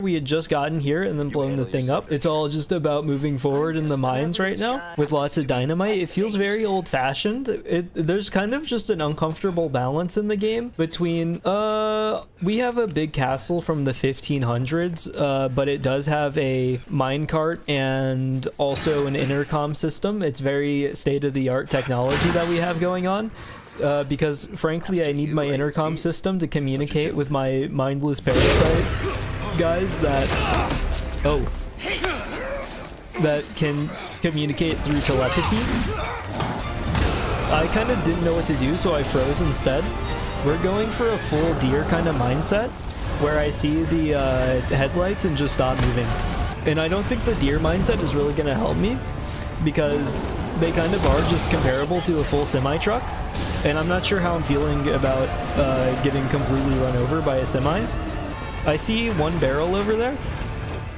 We had just gotten here and then blown the thing up. It's all just about moving forward in the mines right now with lots of dynamite. It feels very old-fashioned. There's kind of just an uncomfortable balance in the game between we have a big castle from the 1500s, but it does have a minecart and also an intercom system. It's very state-of-the-art technology that we have going on. Because frankly I need my intercom system to communicate with my mindless parasite guys that can communicate through telepathy. I kind of didn't know what to do, so I froze instead. We're going for a full deer kind of mindset where I see the headlights and just stop moving. And I don't think the deer mindset is really going to help me because they kind of are just comparable to a full semi-truck. And I'm not sure how I'm feeling about getting completely run over by a semi. I see one barrel over there,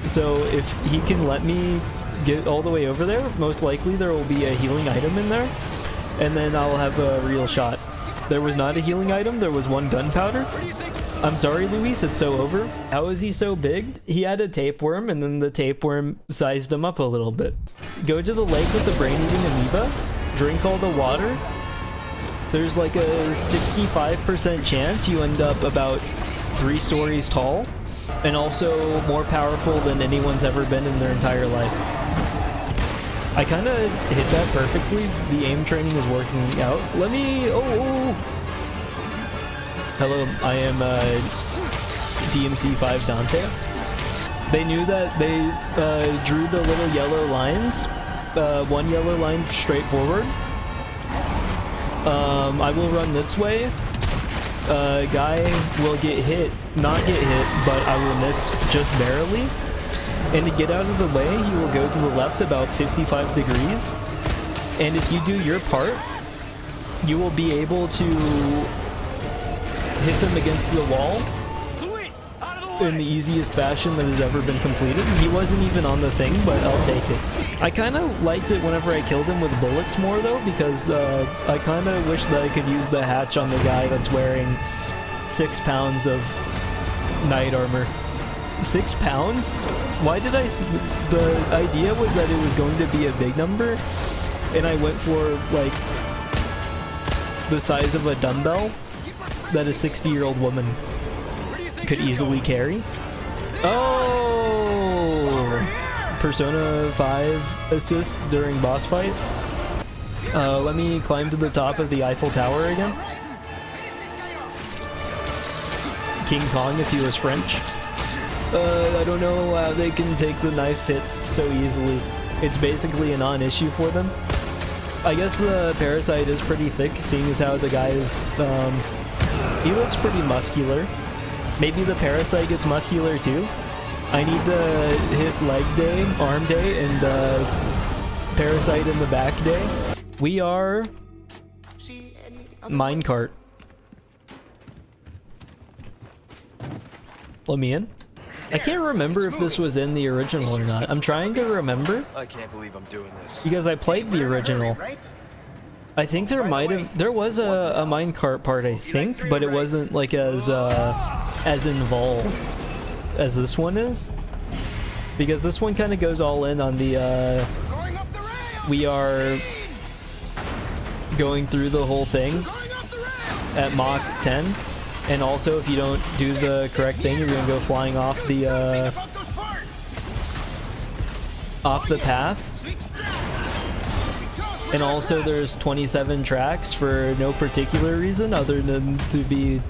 so if he can let me get all the way over there, most likely there will be a healing item in there, and then I'll have a real shot. There was not a healing item, there was one gunpowder. I'm sorry, Luis, it's so over. How is he so big? He had a tapeworm, and then the tapeworm sized him up a little bit. Go to the lake with the brain-eating amoeba, drink all the water. There's like a 65% chance you end up about 3 stories tall, and also more powerful than anyone's ever been in their entire life. I kind of hit that perfectly. The aim training is working out. Let me... Oh! Hello, I am DMC5 Dante. They knew that they drew the little yellow lines. One yellow line straight forward. I will run this way. Guy will get hit, not get hit, but I will miss just barely. And to get out of the way, he will go to the left about 55 degrees. And if you do your part, you will be able to hit them against the wall in the easiest fashion that has ever been completed. He wasn't even on the thing, but I'll take it. I kind of liked it whenever I killed him with bullets more, though, because I kind of wish that I could use the hatch on the guy that's wearing 6 pounds of knight armor. 6 pounds? Why did I... The idea was that it was going to be a big number, and I went for, like, the size of a dumbbell that a 60-year-old woman could easily carry. Oh! Persona 5 assist during boss fight. Let me climb to the top of the Eiffel Tower again. King Kong if he was French. I don't know how they can take the knife hits so easily. It's basically a non-issue for them. I guess the parasite is pretty thick, seeing as how the guy is, he looks pretty muscular. Maybe the parasite gets muscular too. I need to hit leg day, arm day, and parasite in the back day. We are minecart. Let me in. I can't remember if this was in the original or not. I'm trying to remember. I can't believe I'm doing this. Because I played the original. I think there was a minecart part, I think, but it wasn't like as involved as this one is, because this one kind of goes all in on the we are going through the whole thing at Mach 10, and also if you don't do the correct thing, you're gonna go flying off the path. And also there's 27 tracks for no particular reason other than to be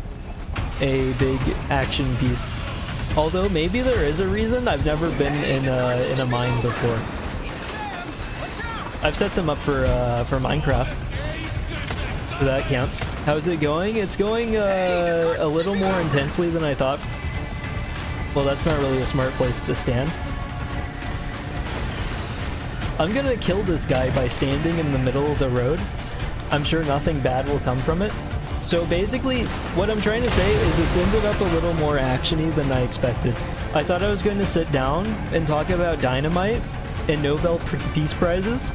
a big action piece. Although maybe there is a reason. I've never been in a mine before. I've set them up for Minecraft. So that counts. How's it going? It's going a little more intensely than I thought. Well, that's not really a smart place to stand. I'm gonna kill this guy by standing in the middle of the road. I'm sure nothing bad will come from it. So basically, what I'm trying to say is it's ended up a little more actiony than I expected. I thought I was going to sit down and talk about dynamite and Nobel Peace Prizes,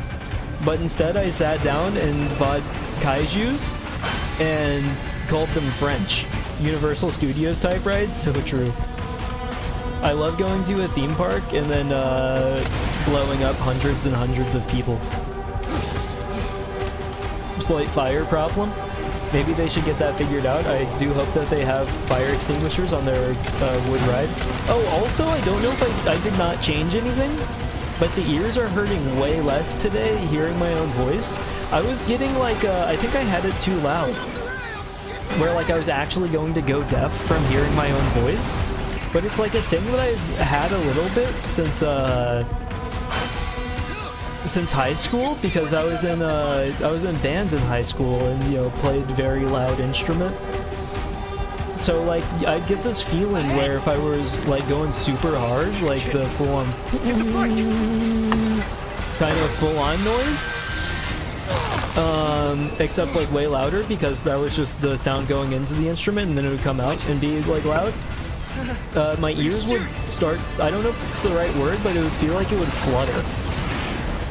but instead I sat down and fought kaijus and called them French. Universal Studios type ride? So true. I love going to a theme park and then blowing up hundreds and hundreds of people. Slight fire problem. Maybe they should get that figured out. I do hope that they have fire extinguishers on their wood ride. Oh, also, I don't know if I did not change anything, but the ears are hurting way less today hearing my own voice. I was getting like, I think I had it too loud, where like I was actually going to go deaf from hearing my own voice. But it's like a thing that I've had a little bit since high school, because I was in band in high school and, you know, played very loud instrument. So like I'd get this feeling where if I was like going super hard, like the full-on kind of full-on noise, except like way louder, because that was just the sound going into the instrument and then it would come out and be like loud. My ears would start, I don't know if it's the right word, but it would feel like it would flutter.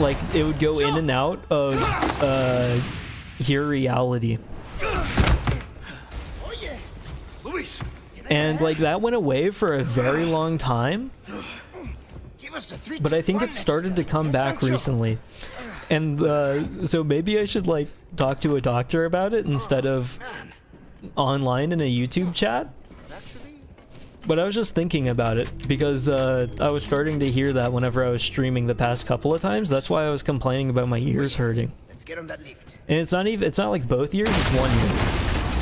Like it would go in and out of hear reality. And like that went away for a very long time, but I think it started to come back recently. And so maybe I should like talk to a doctor about it instead of online in a YouTube chat. But I was just thinking about it because I was starting to hear that whenever I was streaming the past couple of times. That's why I was complaining about my ears hurting. Let's get on that lift. And it's not like both ears, it's one ear.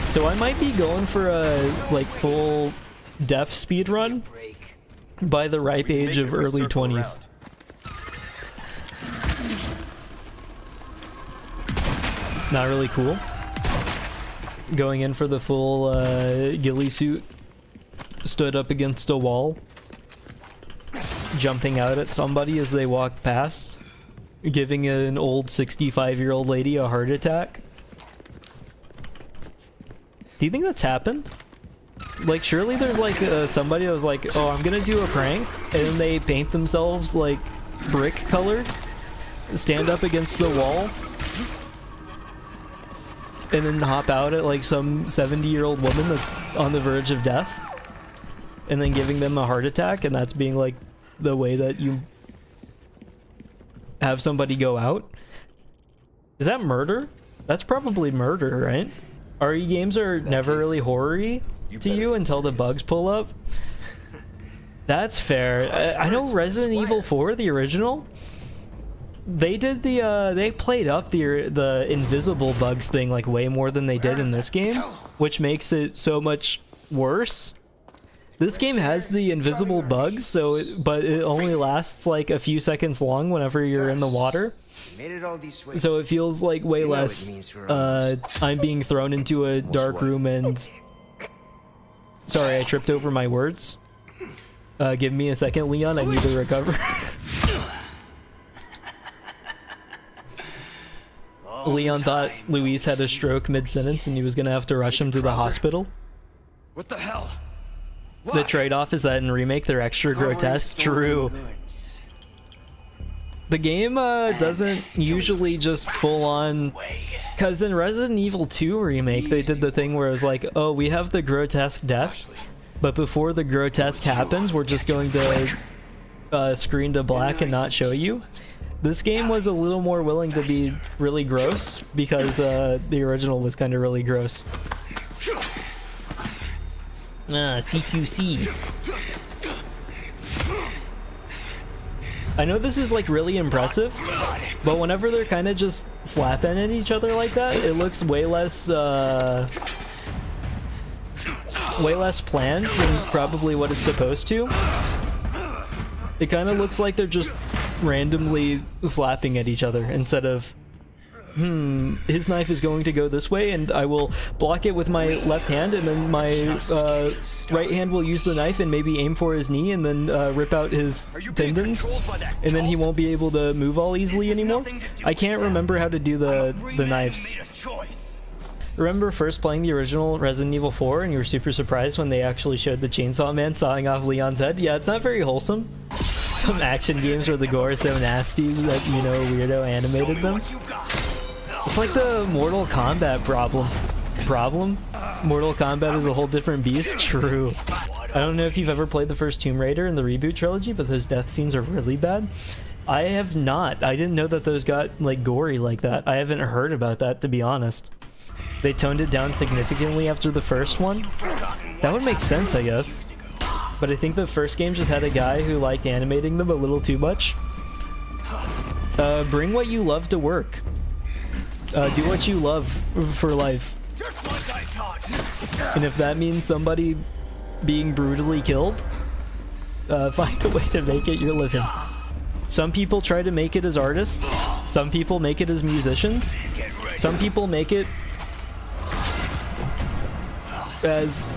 So I might be going for a like full deaf speed run by the ripe age of early 20s. Not really cool. Going in for the full ghillie suit. Stood up against a wall, jumping out at somebody as they walk past, giving an old 65-year-old lady a heart attack. Do you think that's happened? Like, surely there's like somebody that was like, oh, I'm gonna do a prank, and then they paint themselves like brick colored, stand up against the wall, and then hop out at like some 70-year-old woman that's on the verge of death, and then giving them a heart attack, and that's being like the way that you have somebody go out. Is that murder? That's probably murder, right? RE games are never really horror-y to you until the bugs pull up. That's fair. I know Resident Evil 4, the original, they did they played up the invisible bugs thing like way more than they did in this game, which makes it so much worse. This game has the invisible bugs, but it only lasts like a few seconds long whenever you're in the water. So it feels like way less I'm being thrown into a dark room and... Sorry, I tripped over my words. Give me a second, Leon, I need to recover. Leon thought Luis had a stroke mid-sentence and he was gonna have to rush him to the hospital. What the hell? The trade-off is that in Remake they're extra grotesque. True. The game doesn't usually just full-on... Because in Resident Evil 2 Remake they did the thing where it was like, oh, we have the grotesque death, but before the grotesque happens we're just going to screen to black and not show you. This game was a little more willing to be really gross because the original was kind of really gross. CQC. I know this is like really impressive, but whenever they're kind of just slapping at each other like that, it looks way less planned than probably what it's supposed to. It kind of looks like they're just randomly slapping at each other instead of, his knife is going to go this way and I will block it with my left hand, and then my right hand will use the knife and maybe aim for his knee and then rip out his tendons, and then he won't be able to move all easily anymore. I can't remember how to do the knives. Remember first playing the original Resident Evil 4 and you were super surprised when they actually showed the Chainsaw Man sawing off Leon's head? Yeah, it's not very wholesome. Some action games where the gore is so nasty that, you know, weirdo animated them. It's like the Mortal Kombat problem. Mortal Kombat is a whole different beast. True. I don't know if you've ever played the first Tomb Raider in the reboot trilogy, but those death scenes are really bad. I have not. I didn't know that those got like gory like that. I haven't heard about that, to be honest. They toned it down significantly after the first one. That would make sense, I guess. But I think the first game just had a guy who liked animating them a little too much. Bring what you love to work. Do what you love for life. And if that means somebody being brutally killed, find a way to make it your living. Some people try to make it as artists. Some people make it as musicians. Some people make it as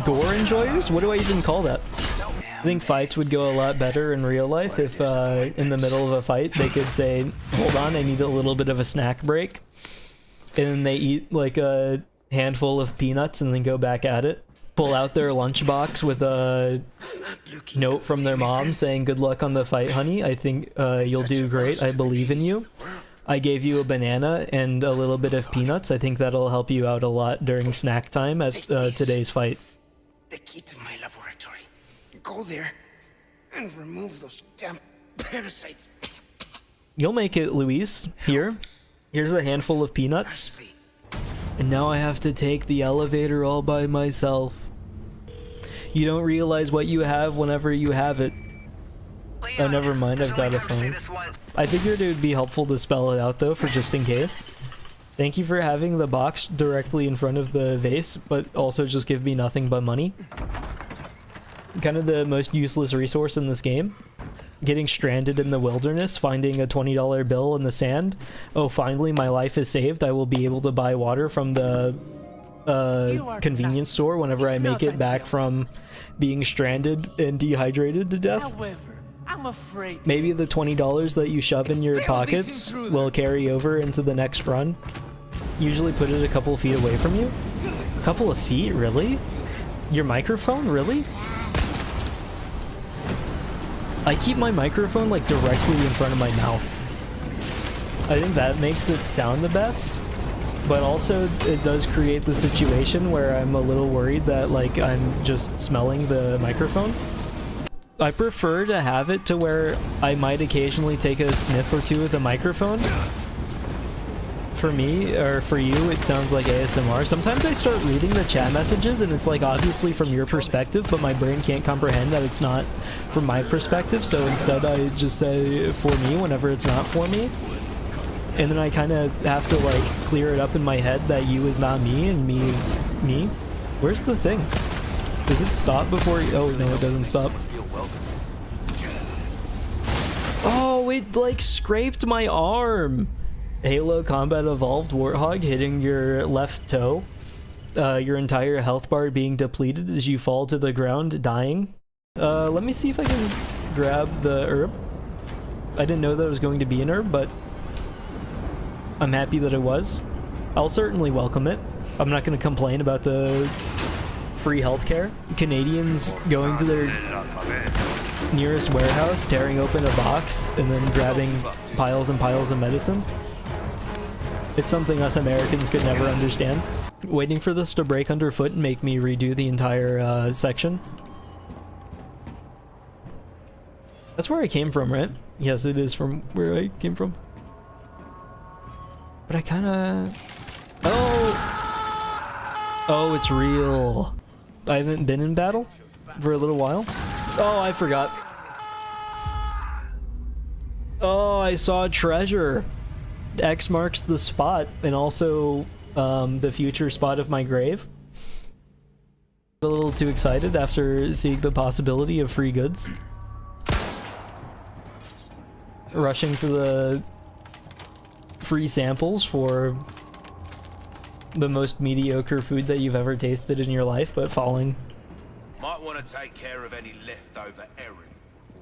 gore enjoyers? What do I even call that? I think fights would go a lot better in real life if in the middle of a fight they could say, hold on, I need a little bit of a snack break. And then they eat like a handful of peanuts and then go back at it. Pull out their lunchbox with a note from their mom saying, good luck on the fight, honey. I think you'll do great. I believe in you. I gave you a banana and a little bit of peanuts. I think that'll help you out a lot during snack time at today's fight. The key to my laboratory. Go there and remove those damn parasites. You'll make it, Luis. Here's a handful of peanuts. And now I have to take the elevator all by myself. You don't realize what you have whenever you have it. Oh, never mind, I've got a phone. I figured it would be helpful to spell it out though, for just in case. Thank you for having the box directly in front of the vase, but also just give me nothing but money. Kind of the most useless resource in this game. Getting stranded in the wilderness, finding a $20 bill in the sand. Oh, finally my life is saved. I will be able to buy water from the convenience store whenever I make it back from being stranded and dehydrated to death. I'm afraid maybe the $20 that you shove in your pockets will carry over into the next run. Usually put it a couple of feet away from you. A couple of feet? Really? Your microphone? Really? I keep my microphone like directly in front of my mouth. I think that makes it sound the best, but also it does create the situation where I'm a little worried that like I'm just smelling the microphone. I prefer to have it to where I might occasionally take a sniff or two of the microphone. For me, or for you, it sounds like ASMR. Sometimes I start reading the chat messages and it's like obviously from your perspective, but my brain can't comprehend that it's not from my perspective, so instead I just say for me whenever it's not for me. And then I kind of have to like clear it up in my head that you is not me and me is me. Where's the thing? Does it stop before you? Oh no, it doesn't stop. Oh, it like scraped my arm. Halo Combat Evolved Warthog hitting your left toe. Your entire health bar being depleted as you fall to the ground, dying. Let me see if I can grab the herb. I didn't know that it was going to be an herb, but I'm happy that it was. I'll certainly welcome it. I'm not going to complain about the free healthcare. Canadians going to their nearest warehouse, tearing open a box, and then grabbing piles and piles of medicine. It's something us Americans could never understand. Waiting for this to break underfoot and make me redo the entire section. That's where I came from, right? Yes, it is from where I came from. But I kinda... Oh! Oh, it's real. I haven't been in battle for a little while. Oh, I forgot. Oh, I saw a treasure. X marks the spot, and also the future spot of my grave. A little too excited after seeing the possibility of free goods. Rushing for the free samples for the most mediocre food that you've ever tasted in your life, but falling. Might want to take care of any leftover errands.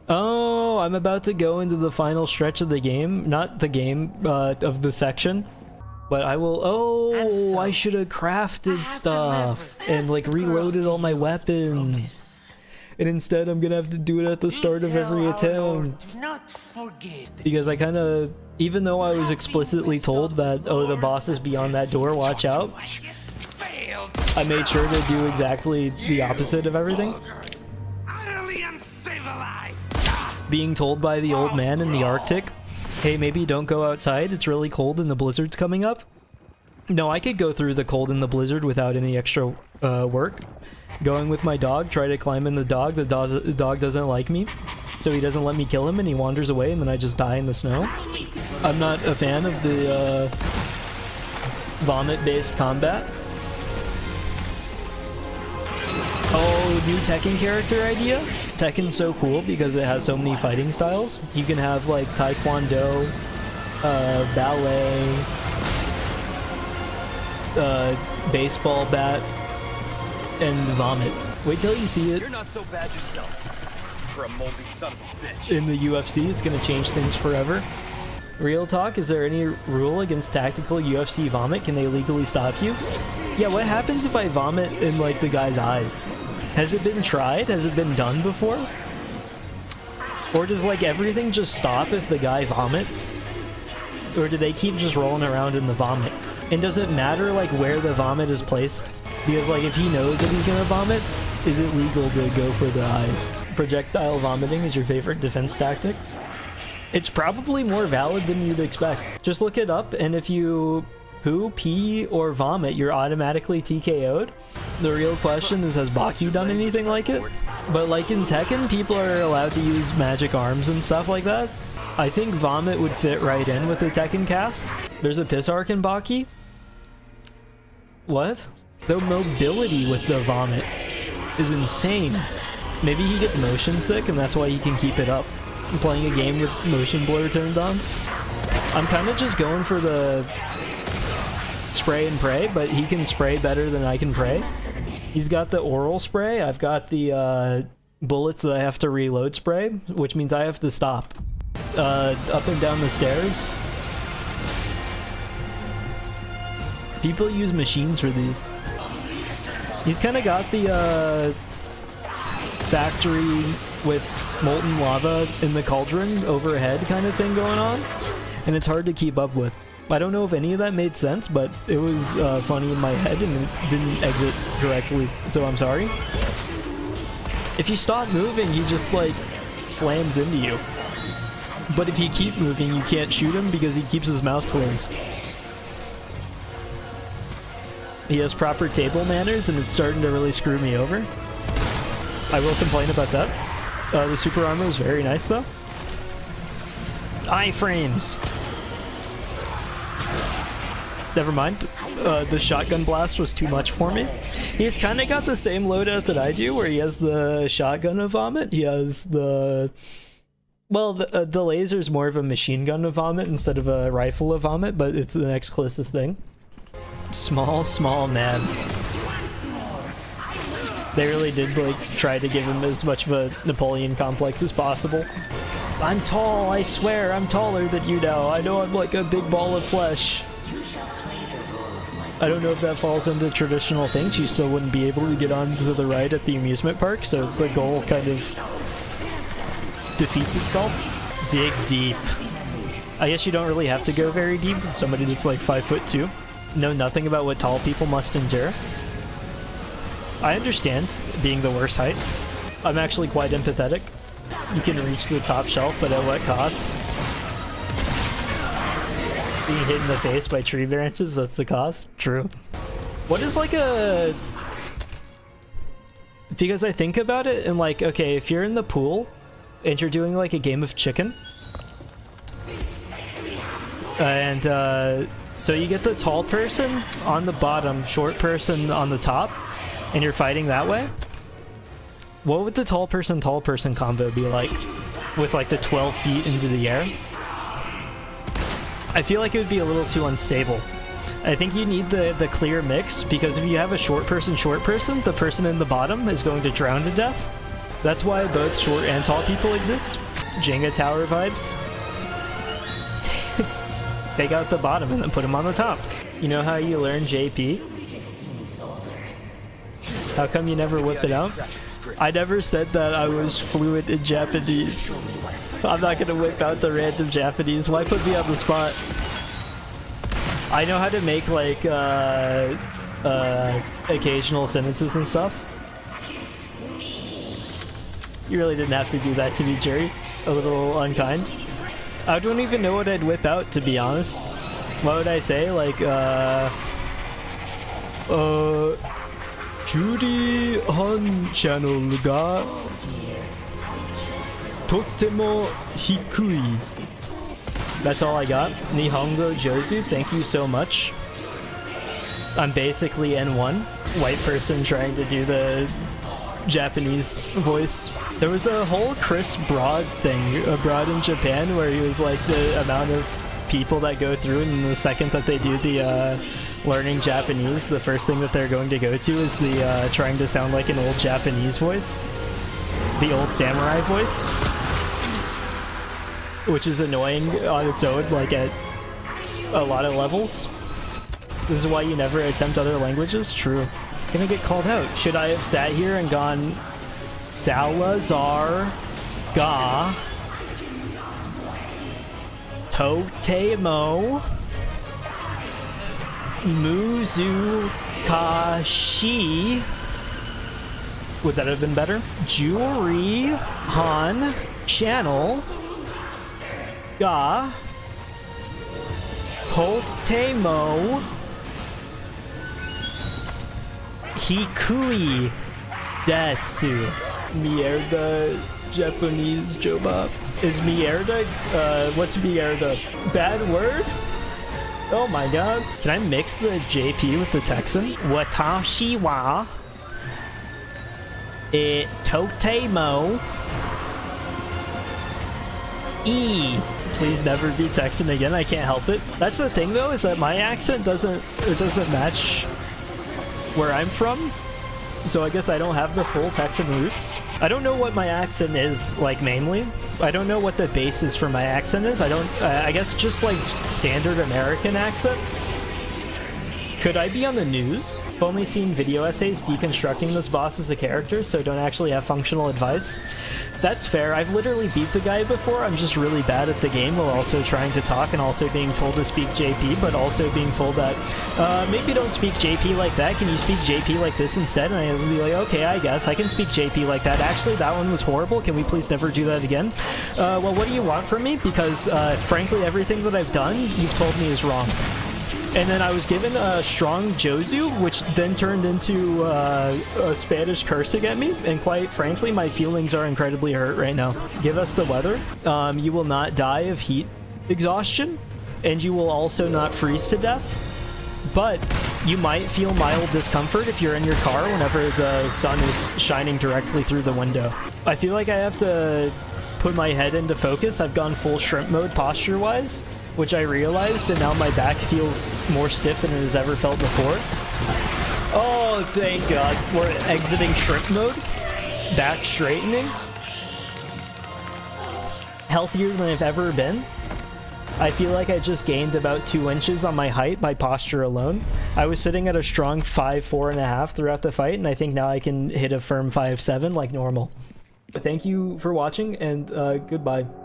Oh, I'm about to go into the final stretch of the game. Not the game, of the section. But I will... Oh, I should have crafted stuff and like reloaded all my weapons. And instead I'm gonna have to do it at the start of every attempt. Because I kind of... Even though I was explicitly told that, oh, the boss is beyond that door, watch out. I made sure to do exactly the opposite of everything. Utterly uncivilized. Being told by the old man in the Arctic, hey, maybe don't go outside, it's really cold and the blizzard's coming up. No, I could go through the cold and the blizzard without any extra work. Going with my dog, try to climb in the dog doesn't like me, so he doesn't let me kill him and he wanders away and then I just die in the snow. I'm not a fan of the vomit-based combat. Oh, new Tekken character idea? Tekken's so cool because it has so many fighting styles. You can have like Taekwondo, ballet, baseball bat, and vomit. Wait till you see it. You're not so bad yourself. For a moldy son of a bitch. In the UFC, it's gonna change things forever. Real talk, is there any rule against tactical UFC vomit? Can they legally stop you? Yeah, what happens if I vomit in like the guy's eyes? Has it been tried? Has it been done before? Or does like everything just stop if the guy vomits? Or do they keep just rolling around in the vomit? And does it matter like where the vomit is placed? Because like if he knows that he's gonna vomit, is it legal to go for the eyes? Projectile vomiting is your favorite defense tactic? It's probably more valid than you'd expect. Just look it up, and if you poo, pee, or vomit, you're automatically TKO'd. The real question is, has Baki done anything like it? But like in Tekken, people are allowed to use magic arms and stuff like that. I think vomit would fit right in with the Tekken cast. There's a piss arc in Baki. What? The mobility with the vomit is insane. Maybe he gets motion sick and that's why he can keep it up. I'm playing a game with motion blur turned on. I'm kind of just going for the spray and pray, but he can spray better than I can pray. He's got the oral spray. I've got the bullets that I have to reload spray, which means I have to stop. Up and down the stairs. People use machines for these. He's kind of got the factory with molten lava in the cauldron overhead kind of thing going on, and it's hard to keep up with. I don't know if any of that made sense, but it was funny in my head and it didn't exit correctly, so I'm sorry. If you stop moving, he just like slams into you. But if you keep moving, you can't shoot him because he keeps his mouth closed. He has proper table manners and it's starting to really screw me over. I will complain about that. The super armor is very nice though. Iframes. Never mind. The shotgun blast was too much for me. He's kind of got the same loadout that I do, where he has the shotgun of vomit. He has the... Well, the laser's more of a machine gun of vomit instead of a rifle of vomit, but it's the next closest thing. Small man. They really did like try to give him as much of a Napoleon complex as possible. I'm tall, I swear, I'm taller than you now. I know I'm like a big ball of flesh. I don't know if that falls into traditional things. You still wouldn't be able to get onto the ride at the amusement park, so the goal kind of defeats itself. Dig deep. I guess you don't really have to go very deep with somebody that's like 5'2". Know nothing about what tall people must endure. I understand being the worst height. I'm actually quite empathetic. You can reach the top shelf, but at what cost? Being hit in the face by tree branches, that's the cost? True. What is like a... Because I think about it and like, okay, if you're in the pool and you're doing like a game of chicken, and so you get the tall person on the bottom, short person on the top, and you're fighting that way. What would the tall person combo be like with like the 12 feet into the air? I feel like it would be a little too unstable. I think you need the clear mix, because if you have a short person, the person in the bottom is going to drown to death. That's why both short and tall people exist. Jenga tower vibes. Take out the bottom and then put them on the top. You know how you learn JP? How come you never whip it out? I never said that I was fluent in Japanese. I'm not gonna whip out the random Japanese. Why put me on the spot? I know how to make like occasional sentences and stuff. You really didn't have to do that to me, Jerry. A little unkind. I don't even know what I'd whip out, to be honest. What would I say? Like, Judy Han channel ga totemo hikui. That's all I got. Nihongo Jozu, thank you so much. I'm basically N1. White person trying to do the Japanese voice. There was a whole Chris Broad thing abroad in Japan where he was like the amount of people that go through, and the second that they do the learning Japanese, the first thing that they're going to go to is the trying to sound like an old Japanese voice. The old samurai voice. Which is annoying on its own, like at a lot of levels. This is why you never attempt other languages? True. Gonna get called out. Should I have sat here and gone Salazar ga Totemo Muzukashi? Would that have been better? Jewelry Han channel ga Hotemo Hikui desu. Mierda Japanese joba. Is mierda, what's mierda? Bad word? Oh my god. Can I mix the JP with the Texan? Watashi wa totemo Please never be Texan again. I can't help it. That's the thing though, is that my accent doesn't match where I'm from. So I guess I don't have the full Texan roots. I don't know what my accent is like mainly. I don't know what the basis for my accent is. I guess just like standard American accent. Could I be on the news? I've only seen video essays deconstructing this boss as a character, so don't actually have functional advice. That's fair. I've literally beat the guy before. I'm just really bad at the game while also trying to talk and also being told to speak JP, but also being told that maybe don't speak JP like that. Can you speak JP like this instead? And I would be like, okay, I guess I can speak JP like that. Actually, that one was horrible. Can we please never do that again? Well, what do you want from me? Because frankly, everything that I've done, you've told me is wrong. And then I was given a strong Jozu, which then turned into a Spanish cursing at me. And quite frankly, my feelings are incredibly hurt right now. Give us the weather. You will not die of heat exhaustion. And you will also not freeze to death. But you might feel mild discomfort if you're in your car whenever the sun is shining directly through the window. I feel like I have to put my head into focus. I've gone full shrimp mode posture-wise, which I realized, and now my back feels more stiff than it has ever felt before. Oh, thank God. We're exiting shrimp mode. Back straightening. Healthier than I've ever been. I feel like I just gained about 2 inches on my height by posture alone. I was sitting at a strong 5'4.5" throughout the fight, and I think now I can hit a firm 5'7" like normal. Thank you for watching, and goodbye.